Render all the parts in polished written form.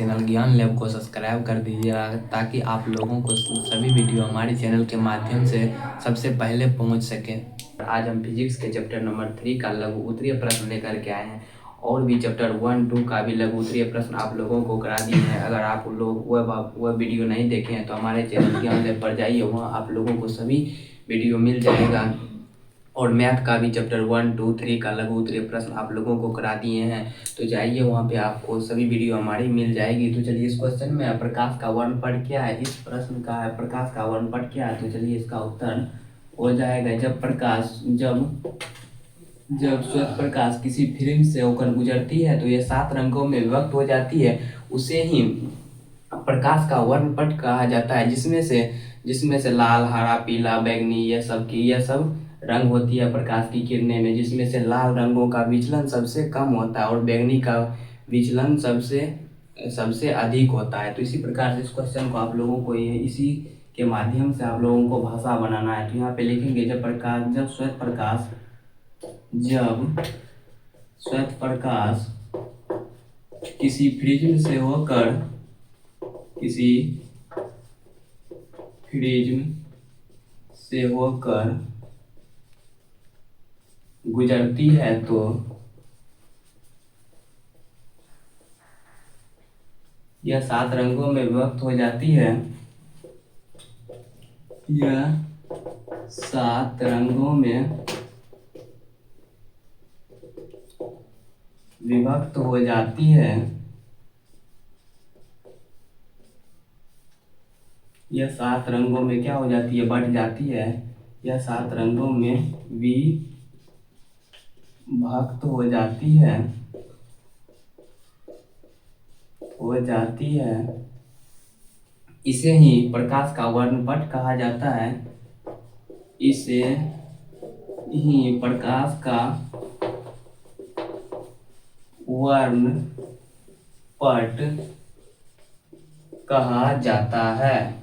Channel ज्ञान lab को subscribe कर दीजिएगा ताकि आप लोगों को सभी वीडियो हमारे चैनल के माध्यम से सबसे पहले पहुंच सके। आज हम फिजिक्स के चैप्टर नंबर 3 का लघु उत्तरीय प्रश्न लेकर के आए हैं और भी चैप्टर 1, 2 का भी लघु उत्तरीय प्रश्न आप लोगों को करा दिए हैं। अगर आप लोग वह वीडियो नहीं देखे हैं तो हमारे चैनल ज्ञान लैब पर जाइए, वहाँ आप लोगों को सभी वीडियो मिल जाएगा। और मैथ का भी चैप्टर 1, 2, 3 का लघु उत्तरीय प्रश्न आप लोगों को करा दिए हैं, तो जाइए वहाँ पे आपको सभी वीडियो हमारी मिल जाएगी। तो चलिए इस क्वेश्चन में प्रकाश का वर्णपट क्या है, इस प्रश्न का है प्रकाश का वर्णपट क्या है। तो चलिए इसका उत्तर हो जाएगा जब श्वेत प्रकाश किसी फिल्म से होकर गुजरती है तो ये 7 रंगों में विभक्त हो जाती है, उसे ही प्रकाश का वर्णपट कहा जाता है, जिसमें से लाल, हरा, पीला, बैंगनी ये सब रंग होती है प्रकाश की किरणें में, जिसमें से लाल रंगों का विचलन सबसे कम होता है और बैंगनी का विचलन सबसे अधिक होता है। तो इसी प्रकार से इस क्वेश्चन को आप लोगों को इसी के माध्यम से आप लोगों को भाषा बनाना है। तो यहाँ पे लिखेंगे जब श्वेत प्रकाश किसी प्रिज्म से होकर गुजरती है तो यह 7 रंगों में विभक्त हो जाती है। यह 7 रंगों में विभक्त हो जाती है। यह 7 रंगों में क्या हो जाती है, बट जाती है। यह 7 रंगों में विभक्त हो जाती है। इसे ही प्रकाश का वर्णपट कहा जाता है। इसे ही प्रकाश का वर्णपट कहा जाता है।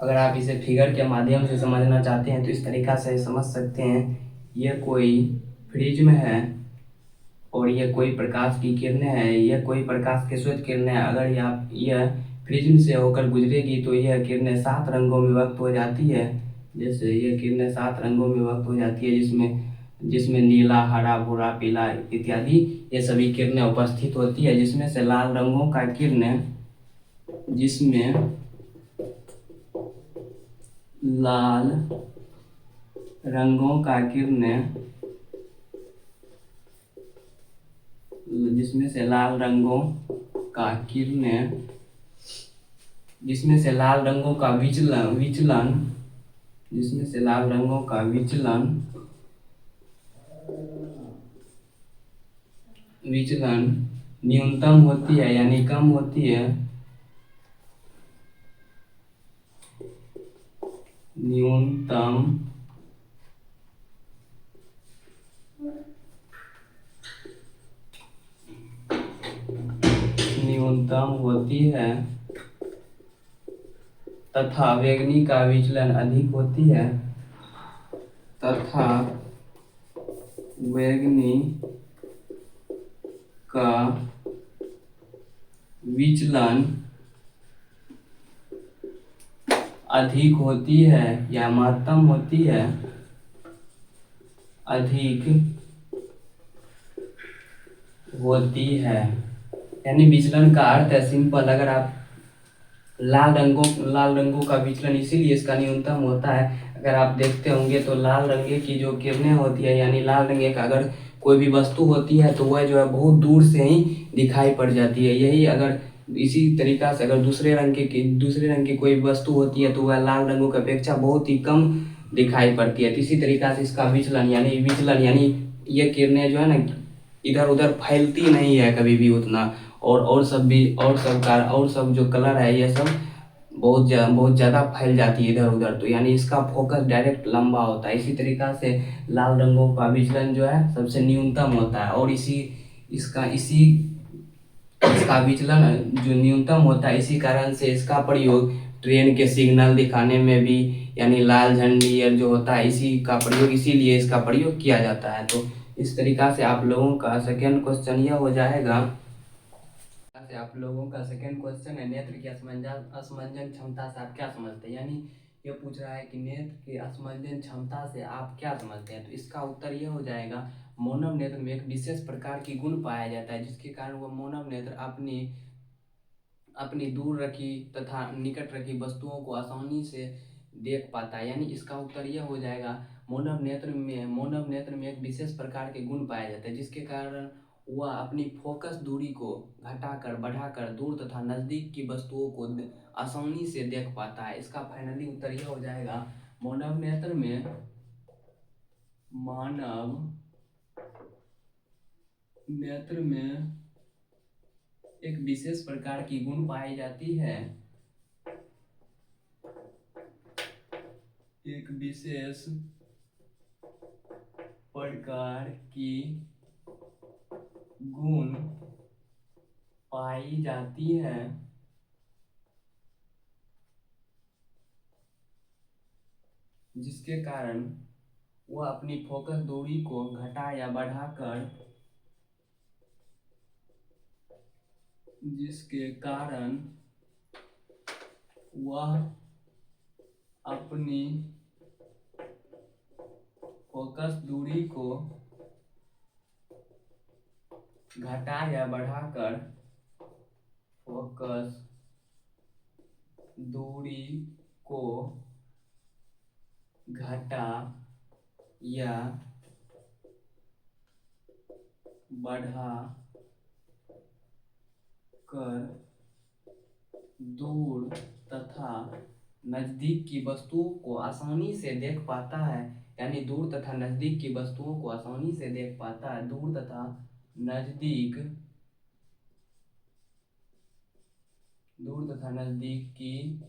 अगर आप इसे फिगर के माध्यम से समझना चाहते हैं तो इस तरीका से समझ सकते हैं। यह कोई प्रिज्म है और यह कोई प्रकाश की किरणें हैं, यह कोई प्रकाश की श्वेत किरणें हैं। अगर यह प्रिज्म से होकर गुजरेगी तो यह किरणें 7 रंगों में विभक्त हो जाती है। जैसे यह किरणें 7 रंगों में विभक्त हो जाती है, जिसमें नीला, हरा, भूरा, पीला इत्यादि ये सभी किरणें उपस्थित होती है। जिसमें से लाल रंगों का किरणें जिसमें से लाल रंगों का विचलन न्यूनतम होती है यानी कम होती है। न्यूनतम होती है तथा बैंगनी का विचलन अधिक होती है। या महत्तम होती है। यानी विचलन का अर्थ है सिंपल। अगर आप लाल रंगों का विचलन इसीलिए इसका न्यूनतम होता है। अगर आप देखते होंगे तो लाल रंग की जो किरणें होती है यानी लाल रंग का अगर कोई भी वस्तु होती है तो वह जो है बहुत दूर से ही दिखाई पड़ जाती है। यही अगर इसी तरीका से अगर दूसरे रंग की कोई वस्तु होती है तो वह लाल रंगों की अपेक्षा बहुत ही कम दिखाई पड़ती है। तो इसी तरीका से इसका विचलन यानी ये किरणें जो है ना इधर उधर फैलती नहीं है कभी भी उतना, और सब जो कलर है ये सब बहुत ज़्यादा फैल जाती है इधर उधर। तो यानी इसका फोकस डायरेक्ट लंबा होता है। इसी तरीका से लाल रंगों का विचलन जो है सबसे न्यूनतम होता है और इसका विचलन जो न्यूनतम होता है, इसी कारण से इसका प्रयोग ट्रेन के सिग्नल दिखाने में भी यानी लाल झंडी जो होता है इसीलिए इसका प्रयोग किया जाता है। तो इस तरीका से आप लोगों का सेकेंड क्वेश्चन यह हो जाएगा। से आप लोगों का सेकेंड क्वेश्चन है, नेत्र की असमंजन क्षमता से आप क्या समझते हैं, यानी ये पूछ रहा है कि नेत्र की असमंजन क्षमता से आप क्या समझते हैं। तो इसका उत्तर यह हो जाएगा, मानव नेत्र में एक विशेष प्रकार की गुण पाया जाता है जिसके कारण वह मानव नेत्र अपनी अपनी दूर रखी तथा निकट रखी वस्तुओं को आसानी से देख पाता है। यानी इसका उत्तर यह हो जाएगा, मानव नेत्र में एक विशेष प्रकार के गुण पाया जाता है जिसके कारण वह अपनी फोकस दूरी को घटाकर बढ़ाकर दूर तथा नजदीक की वस्तुओं को आसानी से देख पाता है। इसका फाइनली उत्तर यह हो जाएगा, मानव नेत्र में एक विशेष प्रकार की गुण पाई जाती है, एक विशेष प्रकार की गुण पाई जाती है जिसके कारण वह अपनी फोकस दूरी को घटा या बढ़ाकर जिसके कारण वह अपनी फोकस दूरी को घटा या बढ़ाकर फोकस दूरी को घटा या बढ़ा कर दूर तथा नजदीक की वस्तुओं को आसानी से देख पाता है। यानी दूर तथा नजदीक की वस्तुओं को आसानी से देख पाता है, दूर तथा नजदीक की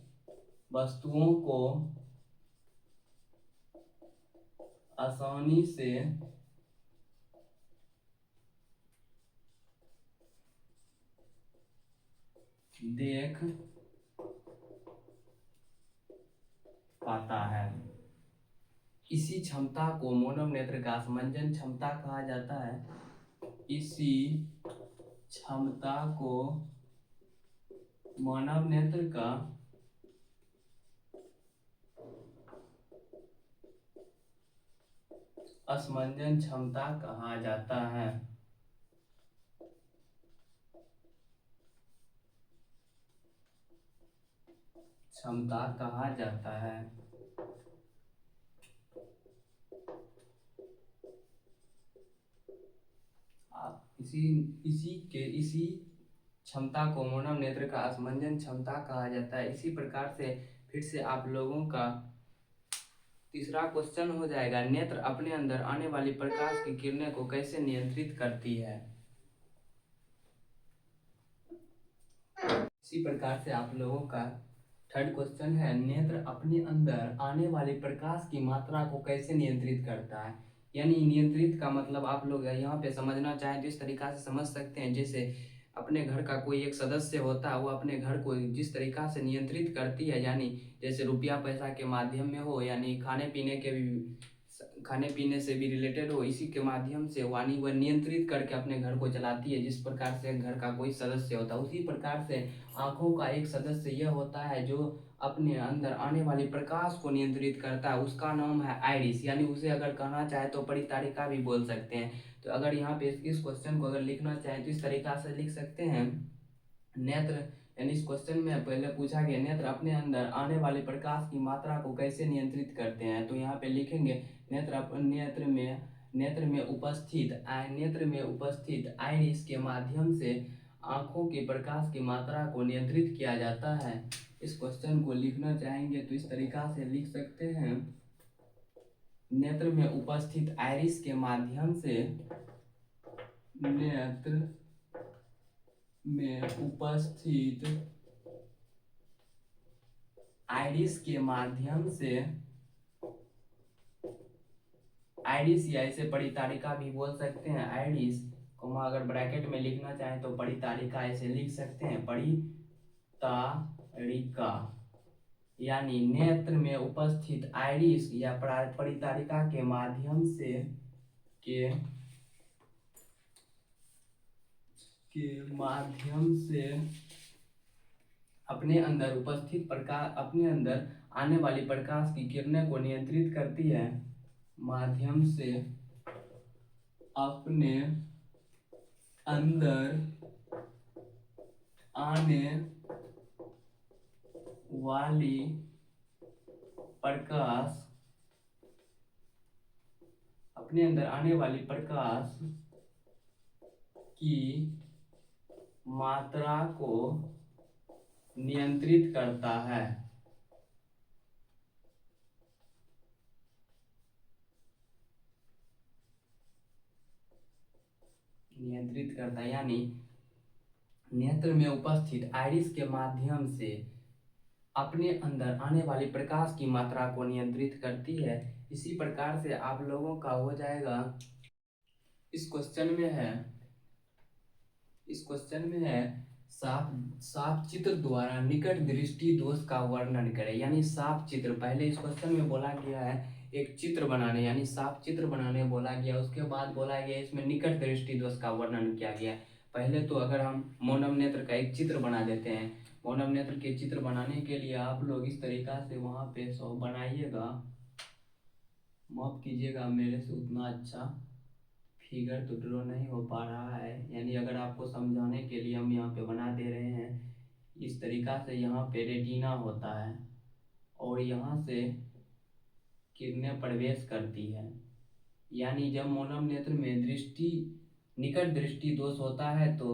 वस्तुओं को आसानी से देख पाता है। इसी क्षमता को मानव नेत्र का असमंजन क्षमता कहा जाता है। इसी क्षमता को मानव नेत्र का असमंजन क्षमता कहा जाता है। क्षमता कहा जाता है। इसी क्षमता को मानव नेत्र का असमंजन क्षमता कहा जाता है। इसी प्रकार से फिर से आप लोगों का तीसरा क्वेश्चन हो जाएगा, नेत्र अपने अंदर आने वाली प्रकाश की किरणें को कैसे नियंत्रित करती है। इसी प्रकार से आप लोगों का थर्ड क्वेश्चन है, नेत्र अपने अंदर आने वाली प्रकाश की मात्रा को कैसे नियंत्रित करता है। यानी नियंत्रित का मतलब आप लोग यहाँ पे समझना चाहें तो इस तरीका से समझ सकते हैं, जैसे अपने घर का कोई एक सदस्य होता है, वो अपने घर को जिस तरीका से नियंत्रित करती है, यानी जैसे रुपया पैसा के माध्यम में हो, यानी खाने पीने से भी रिलेटेड हो, इसी के माध्यम से यानी वह नियंत्रित करके अपने घर को चलाती है। जिस प्रकार से घर का कोई सदस्य होता है, उसी प्रकार से आंखों का एक सदस्य यह होता है जो अपने अंदर आने वाली प्रकाश को नियंत्रित करता है। उसका नाम है आइरिस, यानी उसे अगर कहना चाहे तो परितारिका भी बोल सकते हैं। तो अगर यहाँ पे इस क्वेश्चन को अगर लिखना चाहे तो इस तरीका से लिख सकते हैं, नेत्र, यानी इस क्वेश्चन में पहले पूछा गया नेत्र अपने अंदर आने वाले प्रकाश की मात्रा को कैसे नियंत्रित करते हैं। तो यहाँ पे लिखेंगे, नेत्र में उपस्थित आइरिस के माध्यम से आंखों के प्रकाश की मात्रा को नियंत्रित किया जाता है। इस क्वेश्चन को लिखना चाहेंगे तो इस तरीका से लिख सकते हैं, नेत्र में उपस्थित आइरिस के माध्यम से नेत्र में उपस्थित आइरिस के माध्यम से, आइरिस या इसे परितारिका भी बोल सकते हैं, आइरिस कोमा अगर ब्रैकेट में लिखना चाहें तो परितारिका ऐसे लिख सकते हैं, परितारिका, यानी नेत्र में उपस्थित आइरिस या परितारिका के के माध्यम से अपने अंदर उपस्थित प्रकाश, अपने अंदर आने वाली प्रकाश की किरणें को नियंत्रित करती है, माध्यम से अपने अंदर आने वाली प्रकाश, अपने अंदर आने वाली प्रकाश की मात्रा को नियंत्रित करता है। नियंत्रित करता है यानी नेत्र में उपस्थित आइरिस के माध्यम से अपने अंदर आने वाली प्रकाश की मात्रा को नियंत्रित करती है। इसी प्रकार से आप लोगों का हो जाएगा। इस क्वेश्चन में है साफ साफ चित्र द्वारा निकट दृष्टि दोष का वर्णन करें। यानी साफ चित्र, पहले इस क्वेश्चन में बोला गया है एक चित्र बनाने, यानी साफ चित्र बनाने बोला गया, उसके बाद बोला गया इसमें निकट दृष्टि दोष का वर्णन किया गया। पहले तो अगर हम मौनम नेत्र का एक चित्र बना देते हैं, मौनम नेत्र के चित्र बनाने के लिए आप लोग इस तरीका से वहां पे सब बनाइएगा, माफ कीजिएगा मेरे से उतना अच्छा फिगर तो ड्रॉ नहीं हो पा रहा है। यानी अगर आपको समझाने के लिए हम यहाँ पे बना दे रहे हैं इस तरीका से। यहाँ पे रेटिना होता है और यहाँ से किरणें प्रवेश करती है। यानी जब मौनम नेत्र में निकट दृष्टि दोष होता है तो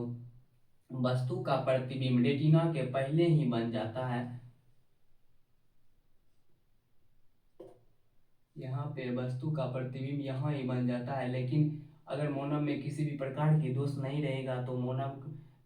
वस्तु का प्रतिबिंब रेटिना के पहले ही बन जाता है। यहाँ पे वस्तु का प्रतिबिंब यहाँ ही बन जाता है, लेकिन अगर मौनम में किसी भी प्रकार की दोष नहीं रहेगा तो मौनम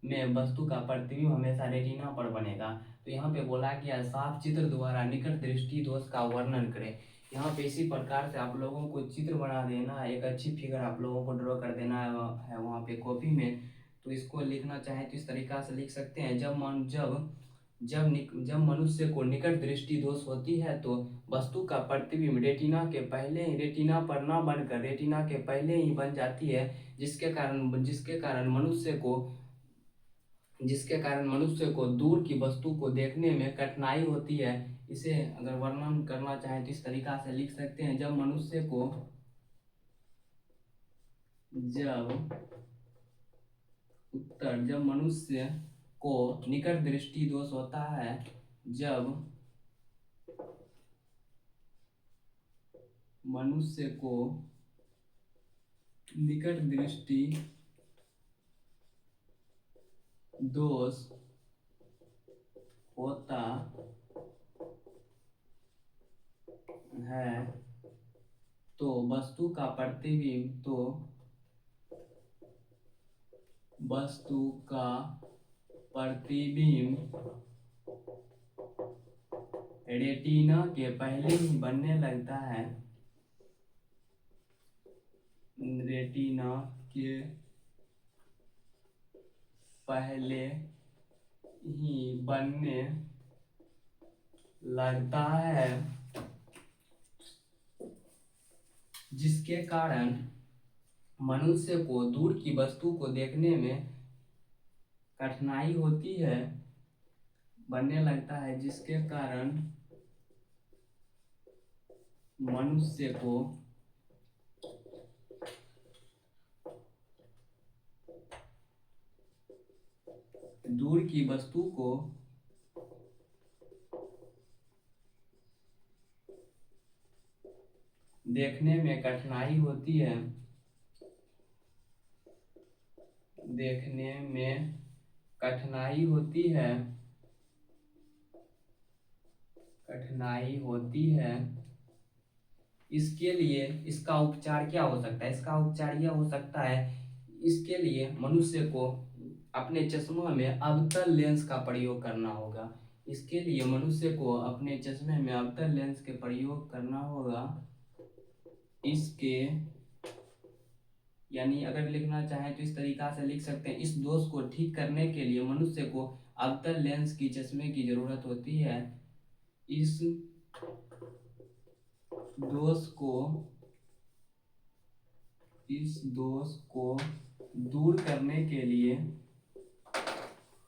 में वस्तु का प्रतिबिंब हमेशा रेटिना पर बनेगा। तो यहाँ पे बोला गया साफ चित्र द्वारा निकट दृष्टि दोष का वर्णन करें। यहाँ पे इसी प्रकार से आप लोगों को चित्र बना देना, एक अच्छी फिगर आप लोगों को ड्रॉ कर देना है वहाँ पे कॉपी में। तो इसको लिखना चाहे तो इस तरीका से लिख सकते हैं। जब मनुष्य को निकट दृष्टि दोष होती है तो वस्तु का प्रतिबिंब रेटिना के पहले ही, रेटिना पर न बनकर रेटिना के पहले ही बन जाती है, जिसके कारण मनुष्य को दूर की वस्तु को देखने में कठिनाई होती है। इसे अगर वर्णन करना चाहे तो इस तरीका से लिख सकते हैं। जब मनुष्य को निकट दृष्टि दोष होता है, जब मनुष्य को निकट दृष्टि दोष होता है तो वस्तु का प्रतिबिंब रेटिना के पहले ही बनने लगता है। रेटिना के पहले ही बनने लगता है, जिसके कारण मनुष्य को दूर की वस्तु को देखने में कठिनाई होती है, बनने लगता है, जिसके कारण मनुष्य को दूर की वस्तु को देखने में कठिनाई होती है, इसके लिए इसका उपचार क्या हो सकता है? इसका उपचार यह हो सकता है, इसके लिए मनुष्य को अपने चश्मा में अवतल लेंस का प्रयोग करना होगा। इसके लिए मनुष्य को अपने चश्मे में अवतल लेंस के प्रयोग करना होगा। इसके यानी अगर लिखना चाहें तो इस तरीका से लिख सकते हैं। इस दोष को ठीक करने के लिए मनुष्य को अवतल लेंस की चश्मे की जरूरत होती है। इस दोष को दूर करने के लिए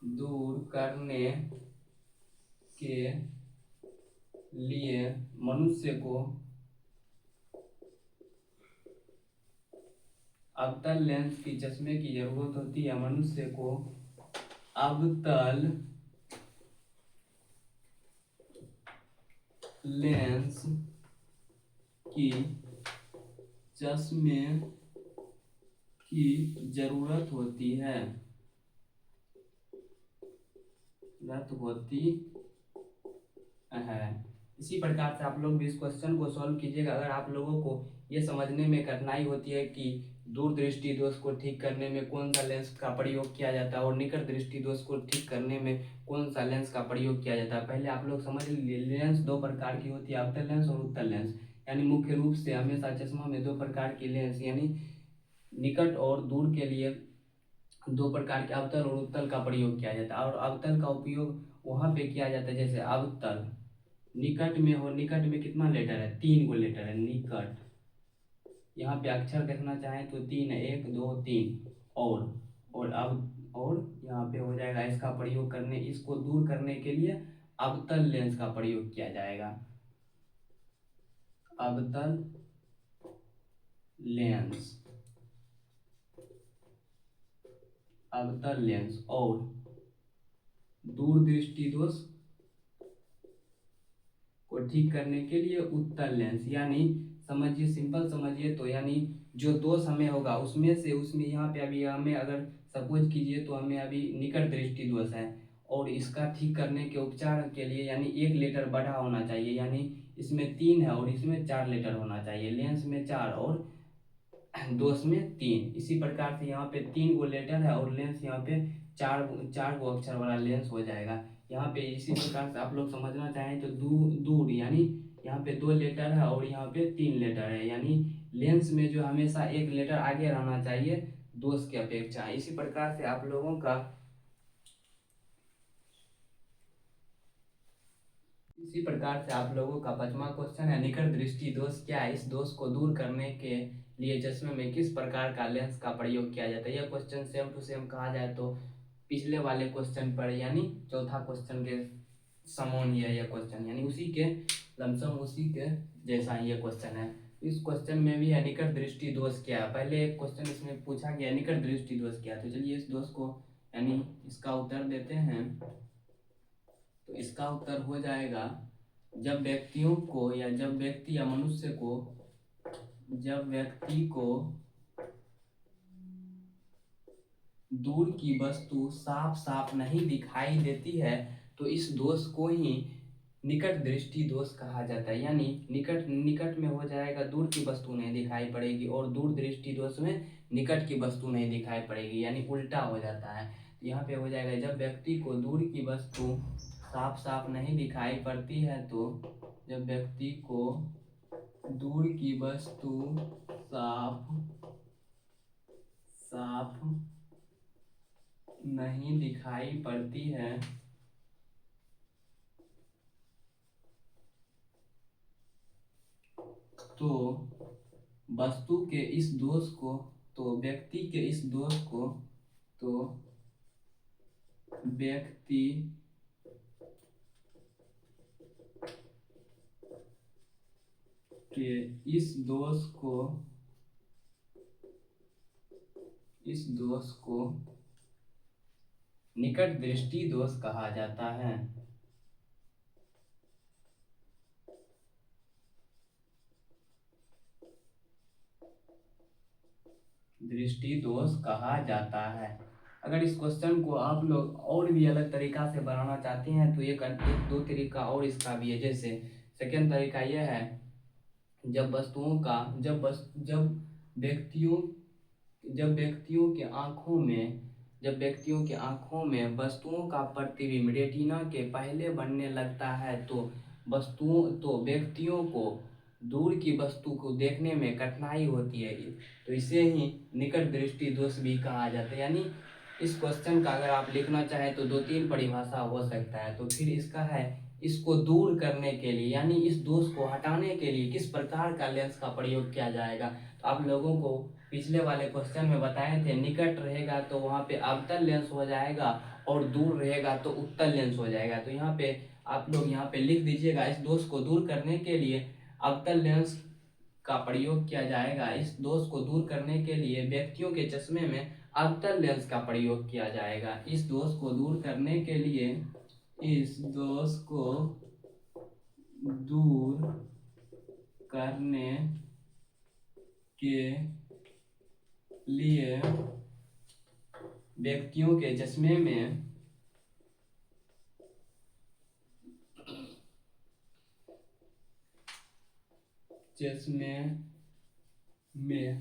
दूर करने के लिए मनुष्य को अवतल लेंस की चश्मे की जरूरत होती है। मनुष्य को अवतल लेंस की चश्मे की जरूरत होती है। इसी प्रकार से आप लोग भी इस क्वेश्चन को सॉल्व कीजिएगा। अगर आप लोगों को ये समझने में कठिनाई होती है कि दूर दृष्टि दोष को ठीक करने में कौन सा लेंस का प्रयोग किया जाता है और निकट दृष्टि दोष को ठीक करने में कौन सा लेंस का प्रयोग किया जाता है, पहले आप लोग समझ लीजिए। लेंस दो प्रकार की होती है, अवतल लेंस और उत्तल लेंस। यानी मुख्य रूप से हमेशा चश्मा में दो प्रकार की लेंस यानी निकट और दूर के लिए दो प्रकार के अवतल और उत्तल का प्रयोग किया जाता है। और अवतल का उपयोग वहां पे किया जाता है जैसे अवतल निकट में हो, निकट में कितना लेटर है, 3 गो लेटर है निकट। यहाँ पे अक्षर देखना चाहें तो 3 है, 1 2 3। और अब और यहाँ पे हो जाएगा इसका प्रयोग करने, इसको दूर करने के लिए अवतल लेंस का प्रयोग किया जाएगा। अवतल लेंस, अवतल लेंस। और दूर दृष्टि दोष को ठीक करने के लिए उत्तल लेंस। यानी समझिए, सिंपल समझिए तो यानी जो दोष हमें होगा उसमें यहाँ पे अभी हमें अगर सपोज कीजिए तो हमें अभी निकट दृष्टि दोष है और इसका ठीक करने के उपचार के लिए यानी एक लेटर बड़ा होना चाहिए। यानी इसमें 3 है और इसमें 4 लेटर होना चाहिए। लेंस में 4 और दोष में 3। इसी प्रकार से यहाँ पे 3 गो लेटर है और लेंस यहाँ पे चार गो अक्षर वाला लेंस हो जाएगा। यहाँ पे इसी प्रकार से आप लोग समझना चाहें तो दूर यानी यहाँ पे 2 लेटर है और यहाँ पे 3 लेटर है। यानी लेंस में जो हमेशा एक लेटर आगे रहना चाहिए दोष की अपेक्षा। इसी प्रकार से आप लोगों का इसी प्रकार से आप लोगों का 5वां क्वेश्चन है, निकट दृष्टि दोष क्या है, इस दोष को दूर करने के लिए चश्मे में किस प्रकार का लेंस का प्रयोग किया जाता है। यह क्वेश्चन सेम टू सेम कहा जाए तो पिछले वाले क्वेश्चन पर यानी चौथा क्वेश्चन के समान ही है यह क्वेश्चन, यानी उसी के लमसम उसी के जैसा ही यह क्वेश्चन है। इस क्वेश्चन में भी है निकट दृष्टि दोष क्या है। पहले एक क्वेश्चन इसमें पूछा गया निकट दृष्टि दोष क्या है, तो चलिए इस दोष को यानी इसका उत्तर देते हैं। तो इसका उत्तर हो जाएगा जब व्यक्तियों को या जब व्यक्ति या मनुष्य को जब व्यक्ति को दूर की वस्तु साफ साफ नहीं दिखाई देती है तो इस दोष को ही निकट दृष्टि दोष कहा जाता है। यानी निकट में हो जाएगा दूर की वस्तु नहीं दिखाई पड़ेगी और दूर दृष्टि दोष में निकट की वस्तु नहीं दिखाई पड़ेगी, यानी उल्टा हो जाता है। तो यहाँ पे हो जाएगा जब व्यक्ति को दूर की वस्तु साफ साफ नहीं दिखाई पड़ती है तो जब व्यक्ति को दूर की वस्तु साफ साफ नहीं दिखाई पड़ती है तो वस्तु के इस दोष को तो व्यक्ति के इस दोष को तो व्यक्ति के इस दोष को निकट दृष्टि दोष कहा जाता है। दृष्टि दोष कहा जाता है। अगर इस क्वेश्चन को आप लोग और भी अलग तरीका से बनाना चाहते हैं तो एक दो तरीका और इसका भी है। जैसे सेकेंड तरीका यह है जब वस्तुओं का जब व्यक्तियों के आंखों में वस्तुओं का प्रतिबिंब रेटिना के पहले बनने लगता है तो व्यक्तियों को दूर की वस्तु को देखने में कठिनाई होती है, तो इसे ही निकट दृष्टि दोष भी कहा जाता है। यानी इस क्वेश्चन का अगर आप लिखना चाहें तो 2-3 परिभाषा हो सकता है। तो फिर इसका है इसको दूर करने के लिए यानी इस दोष को हटाने के लिए किस प्रकार का लेंस का प्रयोग किया जाएगा। तो आप लोगों को पिछले वाले क्वेश्चन में बताए थे, निकट रहेगा तो वहाँ पे अवतल लेंस हो जाएगा और दूर रहेगा तो उत्तल लेंस हो जाएगा। तो यहाँ पे आप लोग यहाँ पे लिख दीजिएगा, इस दोष को दूर करने के लिए अवतल लेंस का प्रयोग किया जाएगा। इस दोष को दूर करने के लिए व्यक्तियों के चश्मे में अवतल लेंस का प्रयोग किया जाएगा। इस दोष को दूर करने के लिए, इस दोष को दूर करने के लिए व्यक्तियों के चश्मे में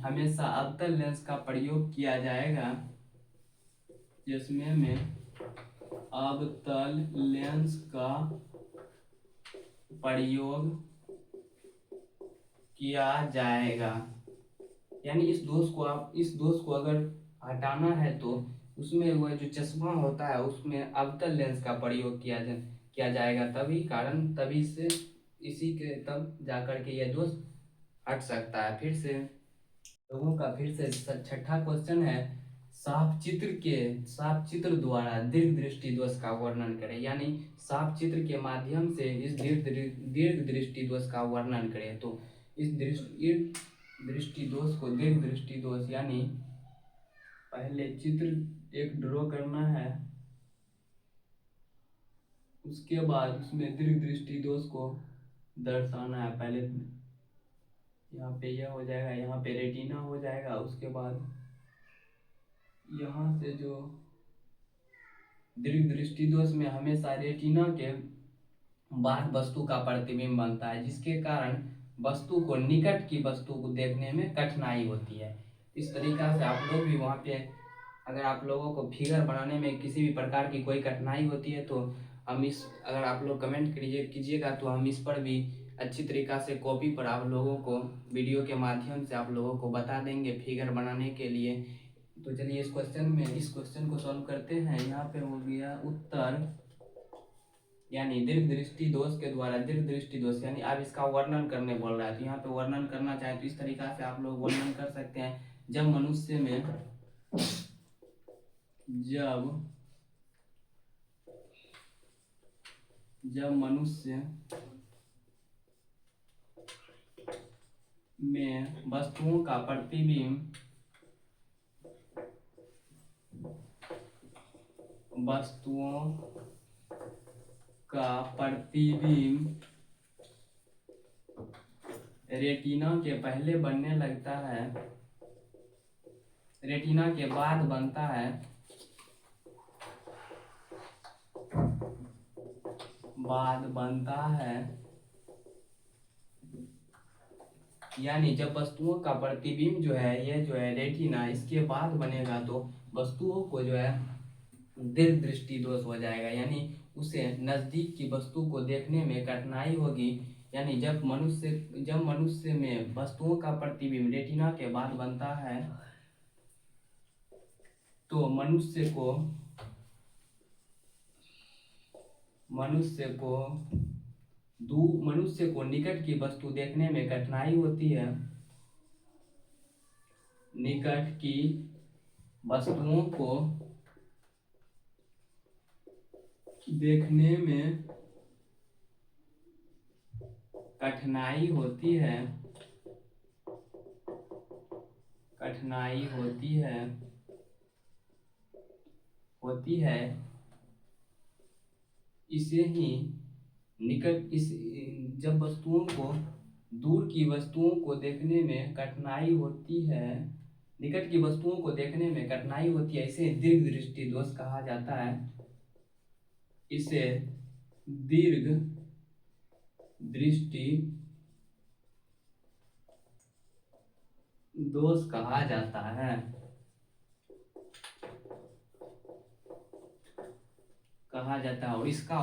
हमेशा अवतल लेंस का प्रयोग किया जाएगा। चश्मे में अवतल लेंस का प्रयोग किया जाएगा। यानी इस दोष को अगर हटाना है तो उसमें वह जो चश्मा होता है उसमें अवतल लेंस का प्रयोग किया जाएगा, तभी से इसी के तब जाकर के यह दोष हट सकता है। फिर से लोगों का फिर से छठा क्वेश्चन है, साफ चित्र द्वारा दीर्घ दृष्टि दोष का वर्णन करें। यानी साफ चित्र के माध्यम से इस दीर्घ दृष्टि दोष का वर्णन करें। तो इस दृष्टि दोष को दीर्घ दृष्टि दोष, यानी पहले चित्र एक ड्रॉ करना है, उसके बाद उसमें दीर्घ दृष्टि दोष को दर्शाना है। पहले यहाँ पे यह हो जाएगा, यहाँ पे रेटिना हो जाएगा, उसके बाद यहाँ से जो दीर्घ दृष्टि दोष में हमेशा रेटिना के बाद वस्तु का प्रतिबिंब बनता है, जिसके कारण वस्तु को निकट की वस्तु को देखने में कठिनाई होती है। इस तरीका से आप लोग भी वहाँ पे, अगर आप लोगों को फिगर बनाने में किसी भी प्रकार की कोई कठिनाई होती है तो अगर आप लोग कमेंट कीजिएगा तो हम इस पर भी अच्छी तरीका से कॉपी पर आप लोगों को वीडियो के माध्यम से आप लोगों को बता देंगे फिगर बनाने के लिए। तो चलिए इस क्वेश्चन को सॉल्व करते हैं। यहाँ पे हो गया उत्तर, यानी दीर्घ दृष्टि दोष के द्वारा दीर्घ दृष्टि दोष, यानी आप इसका वर्णन करने बोल रहा है। तो यहाँ पे वर्णन करना चाहे तो इस तरीका से आप लोग वर्णन कर सकते हैं। जब मनुष्य में वस्तुओं का प्रतिबिंब रेटिना के पहले बनने लगता है, रेटिना के बाद बनता है, यानी जब वस्तुओं का प्रतिबिंब जो है ये जो है रेटिना, इसके बाद बनेगा तो वस्तुओं को जो है दीर्घ दृष्टि दोष हो जाएगा। यानी उसे नजदीक की वस्तु को देखने में कठिनाई होगी। यानी जब मनुष्य में वस्तुओं का प्रतिबिंब रेटिना के बाद बनता है तो मनुष्य को निकट की वस्तु देखने में कठिनाई होती है। निकट की वस्तुओं को देखने में कठिनाई होती है। इसे ही जब वस्तुओं को दूर की वस्तुओं को देखने में कठिनाई होती है, निकट की वस्तुओं को देखने में कठिनाई होती है, इसे दीर्घ दृष्टि दोष कहा जाता है। इसे दीर्घ दृष्टि दोष कहा जाता है। और इसका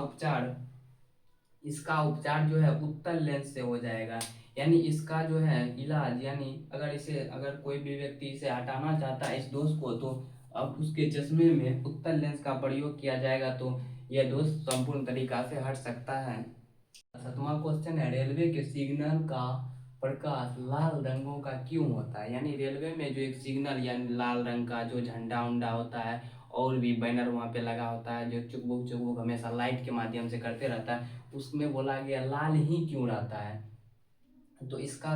उपचार जो है उत्तल लेंस से हो जाएगा। यानी इसका जो है इलाज, यानी अगर कोई भी व्यक्ति इसे हटाना चाहता है इस दोष को, तो अब उसके चश्मे में उत्तल लेंस का प्रयोग किया जाएगा तो यह दोष संपूर्ण तरीका से हट सकता है। 7वां क्वेश्चन है, रेलवे के सिग्नल का प्रकाश लाल रंगों का क्यों होता है? यानी रेलवे में जो एक सिग्नल यानी लाल रंग का जो झंडा उंडा होता है और भी बैनर वहाँ पे लगा होता है जो चुकबुक चुकबुक हमेशा लाइट के माध्यम से करते रहता है, उसमें बोला गया लाल ही क्यों रहता है? तो इसका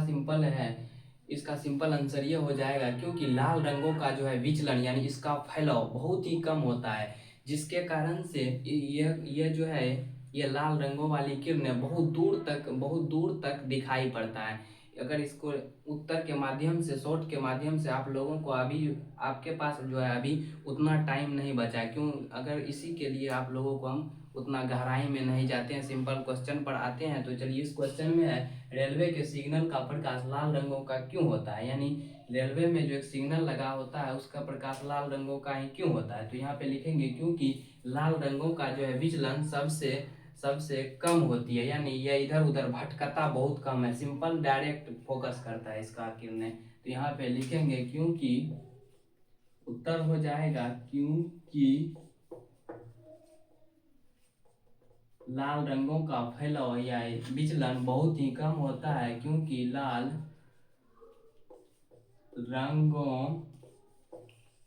सिंपल आंसर ये हो जाएगा क्योंकि लाल रंगों का जो है विचलन यानी इसका फैलाव बहुत ही कम होता है, जिसके कारण से ये जो है ये लाल रंगों वाली किरणें बहुत दूर तक दिखाई पड़ता है। अगर इसको उत्तर के माध्यम से शॉर्ट के माध्यम से आप लोगों को अभी आपके पास जो है अभी उतना टाइम नहीं बचा है, क्यों? अगर इसी के लिए आप लोगों को हम उतना गहराई में नहीं जाते हैं, सिंपल क्वेश्चन पर आते हैं। तो चलिए इस क्वेश्चन में है रेलवे के सिग्नल का प्रकाश लाल रंगों का क्यों होता है? यानी रेलवे में जो एक सिग्नल लगा होता है उसका प्रकाश लाल रंगों का ही क्यों होता है? तो यहाँ पे लिखेंगे क्योंकि लाल रंगों का जो है विचलन सबसे सबसे कम होती है, यानी यह इधर उधर भटकता बहुत कम है, सिंपल डायरेक्ट फोकस करता है इसका किरणें। तो यहाँ पे लिखेंगे क्योंकि उत्तर हो जाएगा क्योंकि लाल रंगों का फैलाव या विचलन बहुत ही कम होता है, क्योंकि लाल रंगों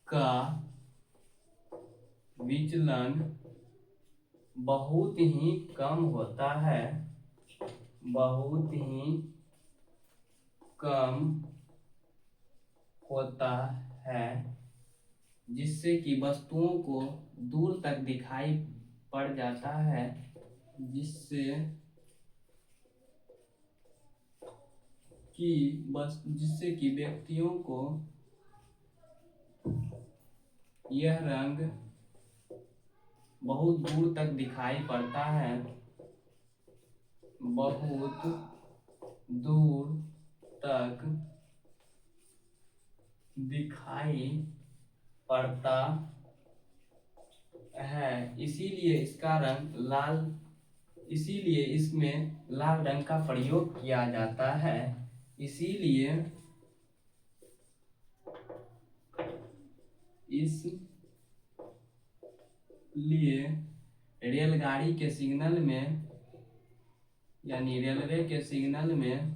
का विचलन बहुत ही कम होता है, बहुत ही कम होता है, जिससे कि वस्तुओं को दूर तक दिखाई पड़ जाता है, जिससे कि व्यक्तियों को यह रंग बहुत दूर तक दिखाई पड़ता है, बहुत दूर तक दिखाई पड़ता है। इसीलिए इसमें लाल रंग का प्रयोग किया जाता है। इसीलिए रेलगाड़ी के सिग्नल में यानी रेलवे के सिग्नल में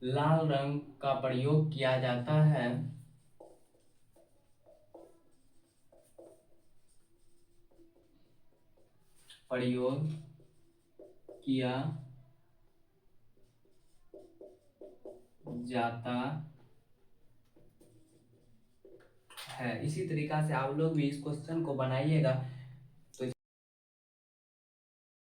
लाल रंग का प्रयोग किया जाता है। प्रयोग किया जाता है। इसी तरीका से आप लोग भी इस क्वेश्चन को बनाइएगा।